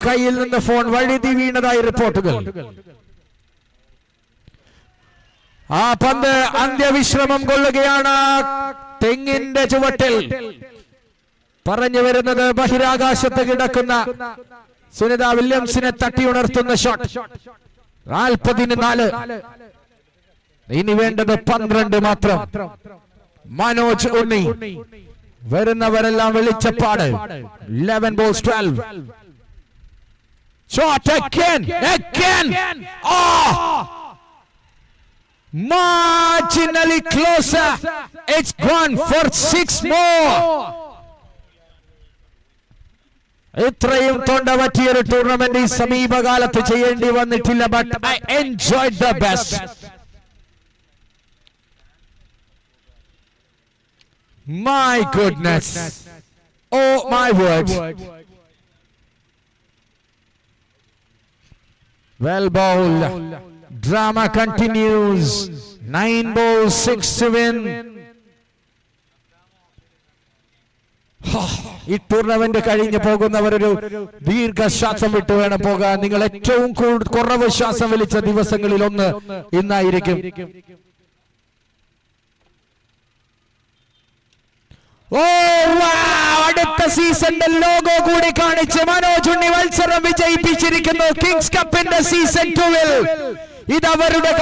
കയ്യിൽ നിന്ന് ഫോൺ വഴുതി വീണതായി റിപ്പോർട്ടുകൾ. ആ പന്ത് അന്ത്യവിശ്രമം കൊള്ളുകയാണ് തെങ്ങിന്റെ ചുവട്ടിൽ. പറഞ്ഞു വരുന്നത് ബഹിരാകാശത്ത് കിടക്കുന്ന സുനിത വില്യംസിനെ തട്ടിയുണർത്തുന്ന ഷോട്ട്. 44. ഇനി വേണ്ടത് 12 മാത്രം. മനോജ് ഉണ്ണി വരുന്നവരെല്ലാം വെളിച്ചപ്പാട്. 11 balls 12. Shot again. Marginally closer. It's gone for 6 more. ഇത്രയും തൊണ്ട പറ്റിയൊരു ടൂർണമെന്റ് ഈ സമീപകാലത്ത് ചെയ്യേണ്ടി വന്നിട്ടില്ല. But I enjoyed the best. My goodness. Oh my word. Well bowled. Drama continues. 9 balls 6 to win. ഈ ടൂർണമെന്റ് കഴിഞ്ഞ് പോകുന്നവരൊരു ദീർഘശ്വാസം വിട്ട് വേണം പോകാൻ. നിങ്ങൾ ഏറ്റവും കുറവ് ശ്വാസം വലിച്ച ദിവസങ്ങളിൽ ഒന്ന് ഇന്നായിരിക്കും. അടുത്ത സീസണിന്റെ ലോഗോ കൂടി കാണിച്ച് മനോജ് ഉണ്ണി മത്സരം വിജയിപ്പിച്ചിരിക്കുന്നു. കിങ്സ് കപ്പിന്റെ സീസൺ 2-ൽ ഇത് അവരുടെ